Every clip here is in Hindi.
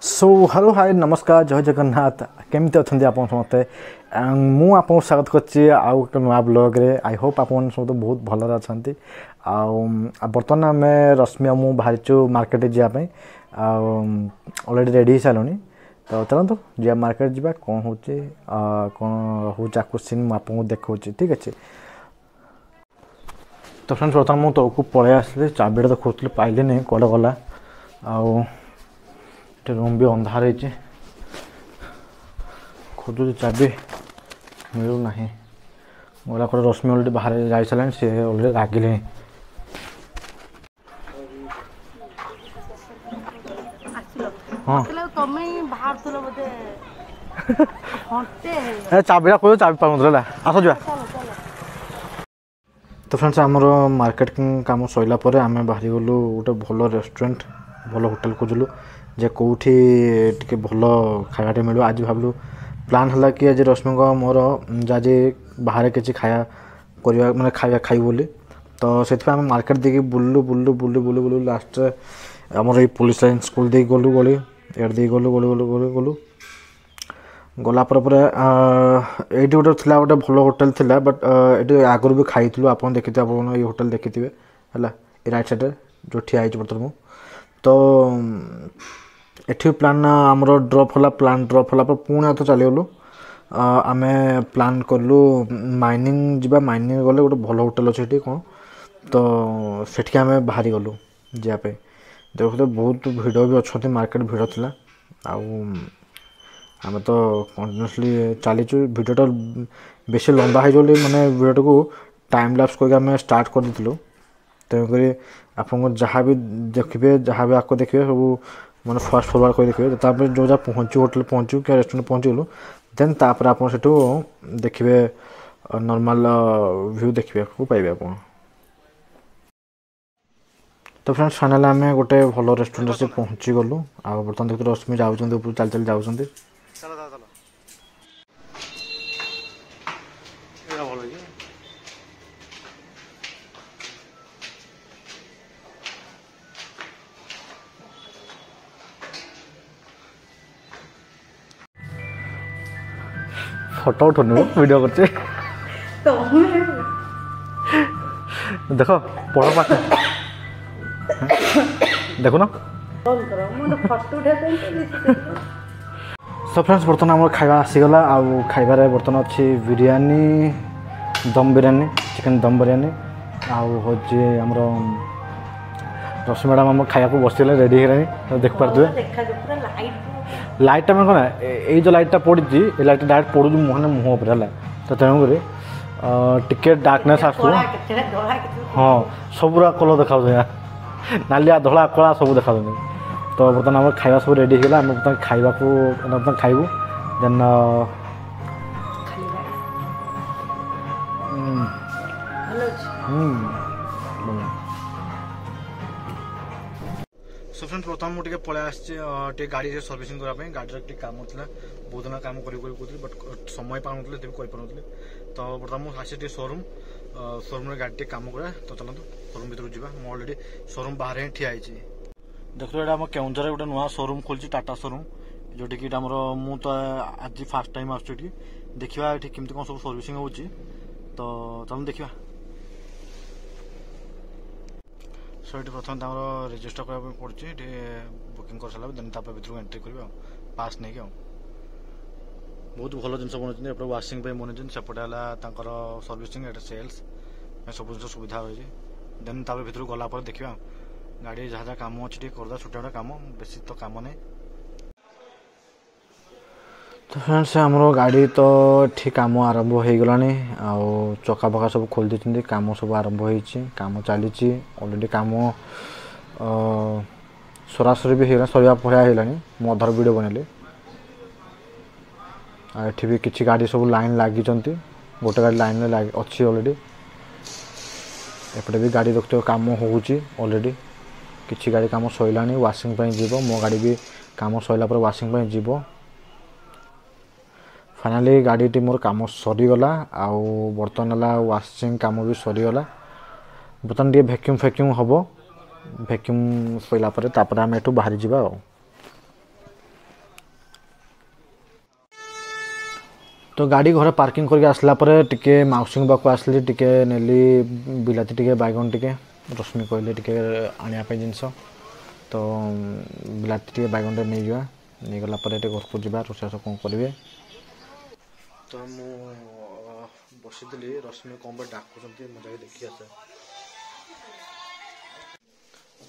सो हेलो हाय नमस्कार जय जगन्नाथ केमती अच्छा आप समस्ते मु आपको स्वागत करछि आउ एक नया ब्लॉग रे आई होप आप सब बहुत भल अच्छा बर्तमान आम रश्मि मु बाहरी मार्केट जावाई अलरेडी रेडी हो सारे तो चलते जा मार्केट जा कौन हो कौन हो सीन मुझे देखा ठीक अच्छे। तो फ्रेंड्स बर्तमान मुझे तौक पलि आसली चाबिटा तो खोजली पाइली नहीं कड़े गला रूम भी अंधार है खोजु चाबी मिलूना गला कड़े रश्मि अलरेडी बाहर जा सारे सी अलरेडी रागिले हाँ चाबिटा खोज चाबी पाऊन आस जा। तो फ्रेंड्स आमर मार्केट काम सरला आम बाहरी गलु गोटे भल रेस्टोरेंट भल होटेल खोजलु जे कौटी टिके भल खायाटे मिल आज भावलु प्लान है कि आज रश्मि मोर आज बाहर किसी खाया करवा मैंने खाया खाई बोली तो से आम मार्केट देखिए बुल्लु बुल्लु बुल्लु बुल्लु बुल्लु लास्ट आमर ये पुलिस लाइन स्कूल दे गलु गली एड दे गलु गलु गलु गलु गलु गला ये गोटे थी गोटे भल होटेल थिला बट ये आगुरी भी खाई आप देखिए आप ये होटेल देखी थे है राइट साइड जो ठिया बर्तमान तो ये प्लान आमर ड्रप होला प्लान ड्रप होला पुणी तो चलीगलु आम प्लान कलु माइनिंग जीवा माइनिंग गले गोटे भल होटेल अच्छे कौन तो सेठी आम बाहरी गलु जावाई देखो बहुत भिड़ भी अच्छा मार्केट भिड़ थी आम तो कंटिन्यूसली चलीचु भिडियोटा बेस लंबा हो माने भिडियो को टाइम लैप्स करके स्टार्ट कर देलु तेणुक आपको जहाँ भी देखिए जहाँ भी आपको देखिए सब मैंने फास्ट फॉरवर्ड कर देखिए जो जहाँ पहुँचू होटेल पहुँचू क्या रेस्टोरेंट पहुँचीगलु देन तापर आप देखिए नॉर्मल व्यू देखिए पाइबे आप। तो फ्रेंड्स फाइनल आम गोटे भल रेस्टोरेंट से पहुँची गलु आ बर्तमान देखते रश्मि जाऊँ चल चल जाऊँ फोटो उठनी वीडियो करते देख पढ़ पाठ देखो ना सो फ्रेंड्स बर्तमान आम खाଇବା आसीगला खाइबार बर्तमान अच्छी बिरयानी दम बिरयानी चिकेन दम बिरयानी आमर रश्मि मैडम आम खाया बसगले रेडी हो देख पारे लाइट में कौन ये जो लाइटा पड़ी ये लाइट डायरेक्ट पड़ू मुहने मुँह पर है तो तेणुक टिके डार्कनेस आस हाँ सबूरा कलर देखा नालिया धला कला सब देखा तो बर्तमान आम खाଇବା सब रेडी होगा आम बर्तमान खाइबा बर्तमान खाइबू देन सो फ्रेंड्स बर्तमान मुझे पलि आसे गाड़ी से सर्विसिंग करने गाड़ी काम होता बहुत दिन काम कर बट समय पाऊन कर तो बर्तमान मुझे आसे शोरूम शोरूम गाड़ी काम करे तो चलते शोरूम भर जा अलरेडी शोरूम बाहर ही ठिया देखो ये आम केउझर गोटे नुआ शोरूम खोलची टाटा शोरूम जोटी कि मु तो आज फास्ट टाइम आसुँ देखा ये केमती कौन सब सर्विसिंग हो तो चलो देखा सो ये प्रथम रेजिस्टर करने पड़े बुकिंग कर सारा देन भर एंट्री कर पास नहीं बहुत भल जिन बनाते एपटे वाशिंग बनाते सेपटे सर्विसिंग एट सेल्स सब जिन सुविधा रही देन भर गला देखा गाड़ी जहाँ जहाँ कम अच्छे करदा छोटा छोटा कम बेसी तो कम नहीं। तो फ्रेंड्स आम गाड़ी तो ठीक कम आरंभ हो गला चका फका सब खोल देते कम सब आरंभ हो कम चली अलरेडी कम सरासरी भी होगा सरिया भरिया होगा मो अधार वीडियो बनैली ये भी किसी गाड़ी सब लाइन लगी गोटे गाड़ी लाइन में अच्छी अलरेडी एपटे भी गाड़ी देखते कम होलरेडी किसी गाड़ी कम सरला वाशिंग जीव मो गाड़ी भी कम सरला वाशिंग जीव फाइनाली गाड़ी मोर कम सरीगला बर्तमान है वाशिंग कम भी सरीगला बर्तमान टे भैक्यूम फैक्यूम हम भैक्यूम सरला आम एठू बाहरी जावा। तो गाड़ी घरे पार्किंग करके आसला पर टिके माउसी पाक आसली टिके नेली बिलाती टिके बैगन टिके रश्मि कहले टिके आनिया पे जिनस तो बिलाती टिके बैगन टे नहीं जा नहीं गला पर घर को जीवा रोषास कौन करेंगे तो मु बसीली रश्मि कौन पे डाकुं मुझे देखी आसे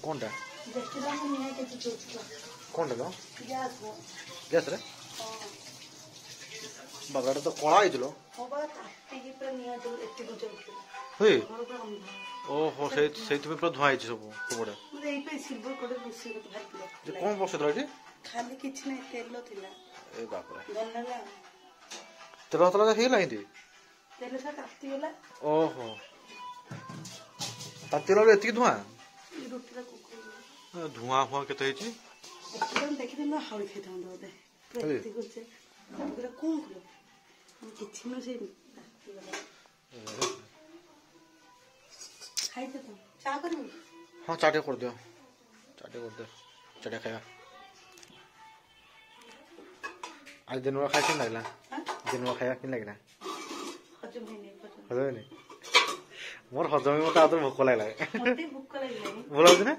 कौनटा कौनटा तो गैस रे बागाटा तो कला ହେଇଥିଲ ହୁଏ ଓହୋ ସେଇଥିପାଇଁ ପୁରା ଧୂଆଁ ହେଇଛି ସବୁ ସବୁଆଡେ କଣ ବସୁଥିଲା ଏଠି ଖାଲି କିଛି ନାହିଁ ତେଲ ଥିଲା ଏ ବାପରେ ତେଲ ତଲା ହେଇଗଲା ଏମିତି ତେଲଟା ତାତିଗଲା ଓହୋ ତାତିଗଲା ବେଳେ ଏତିକି ଧୂଆଁ ଧୂଆଁ ଫୁଆଁ କେତେ ହେଇଛି ଦେଖିଥିଲି ହାଉଳି ଖାଇଥାନ୍ତା ବୋଧେ କଣ କଲ କିଛି ନୁହେଁ ସେ ଖାଇଛ ତ ଚା କରିବୁ ହଁ ଚାଟେ କରିଦିଅ ଚାଟେ ଖାଇବା आज दिन खाई कि लगला दिन खाया कि लगला हजम हजम मोर हजम मत आदर भोक लगला भल लाग ना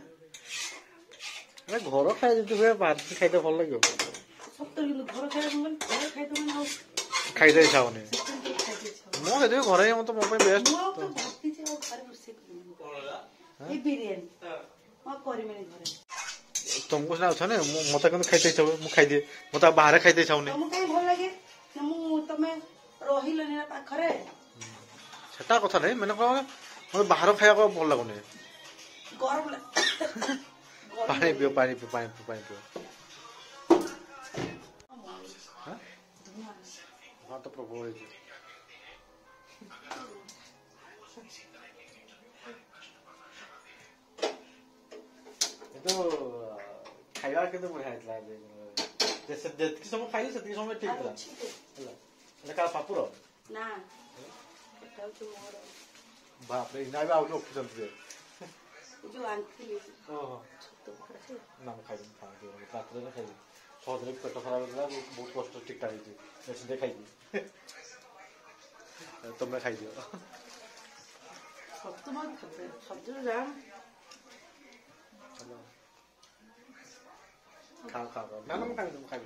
घर खाए जी बाहर खाई भल लगे खाई इच्छा होनी मुझे घर मत मो बेस्ट तुमको सिना अच्छा ना मत खाई इच्छा हुए मुझे खाई दिए मत बाहर खाई इच्छा होनी सेटा कथा नहीं मैंने कहा बाहर खाया भल लगुनि पानी पियो पानी पियो पानी पियो पानी पियो हाँ तो प्रभु तो खाଇବା କେତେ ବଢିଆ ହେଇଥିଲା ଯେତିକି ସମୟ ଖାଇଲି ସେତିକି ସମୟ ଠିକ ଥିଲା ହେଲା କାହା ପାପୁର ନା ବାପରେ ଇନା ବି ଆଉ ରଖୁଛନ୍ତି ଯୋଉ ଆଣିଥିଲି ଓହୋ ନା ମୁଁ ଖାଇବି ରାତିରେ ଖାଇବି ସହଜରେ ପେଟ ଖରାପ ହେଇଥିଲା ବହୁତ କଷ୍ଟ ଠିକଠାକ ହେଇଛି ମେସିନରେ ଖାଇବି ତମେ ଖାଇଦିଅ खाओ खाओ ना ना मैं खाई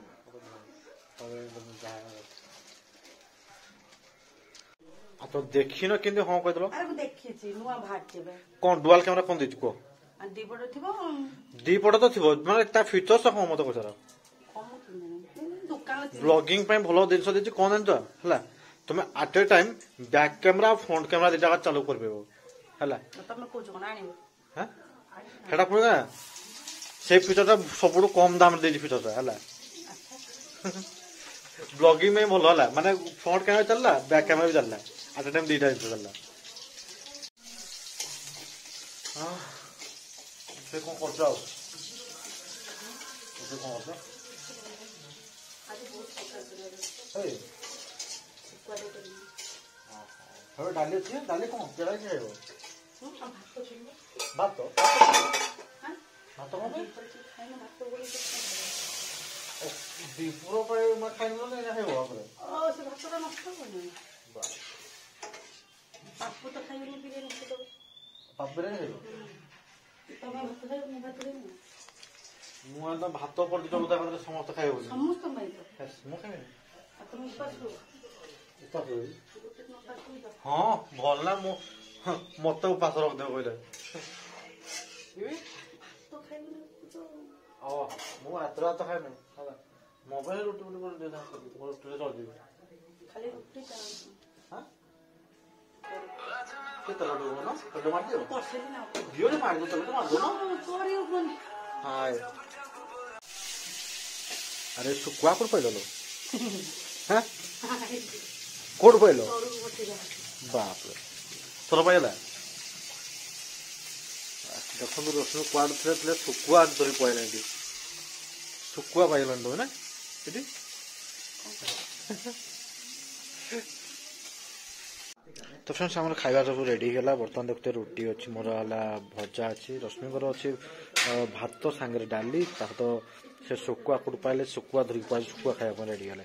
तो देखी न केंदे हां कह दलो अरे मैं देखी छी नुवा भाट जेबे कोन डुअल कैमरा कोन देछ को दीपड़ थिबो दीपड़ तो थिबो माने ता फीचर्स कोन मत को सर दुकान ब्लॉगिंग पे भलो दिन देछ कोन देछ हला तुम at a time back camera front camera दिटा चालू करबेबो हला तमे को जोना आनिबो हां हेडा पुरा से फीचरटा सब कम दाम दे फीचरटा है ब्लॉगिंग में भल है माने फ्रंट कैमरा चलला बैक कैमरा भी चलला एट टाइम दीटा चलला हां से कौन कर जाओ से कौन कर ए हां डाली छी डाली कौन केड़ा के हो भात तो भात कौन दीपुर पे मैं खाई नो नहीं है वो आपरे ओ से भातरा नष्ट होनी बा पापु तो खाइबे बिरयानी तो पाप बिरयानी है तमे भात खाइ मैं भात खाइ मु तो भात पर दितो बोदा करे समस्त खाइबो समस्त माइ तो मु खाइ तुम उपास हो उपास हो हां भल ना मु मत उपास रख दे कहले तो खाइबे तो ओ मु आत्रा तो खाइ नहीं होला मोबाइल रोटी रोटी कर दे दा रोटी चल दी खाली रोटी का हां कितना रोटी हो ना तो मार दियो परसेली ना दियो ने मार दो तो मार दो ना सॉरी अपन हाय अरे सुकुआ कोड पहिलो लो हां कोड पहिलो बाप रे तोर पहिला देखो रोशन क्वाड थे सुकुआ धरी पहिला दी सुकुआ पाइलन तो ना एटी तो फ्रेंड्स हमर खाइबा सब रेडी गेला बर्तन देखते रोटी अछि मोर हला भजा अछि रश्मिकर अछि भात संगे डाली ता तो से सुकुआ कुड पाइले सुकुआ धरी पाइ सुकुआ खाइबा रेडी गेले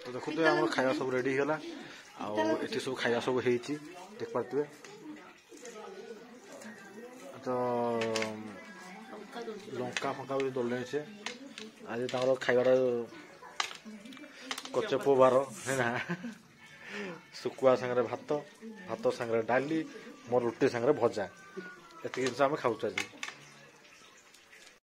तो देखुए आम खाଇବା सब रेडी होगा आठी सब खाଇବା सब होती देख पारे तो लंका फंका भी दौड़े से आज खाइबार कच्चे पो बार है ना शुकुआ सांगे भात भात सांगे डाली मोर रुटी सांगे भजा ये जिन आम खाऊ आज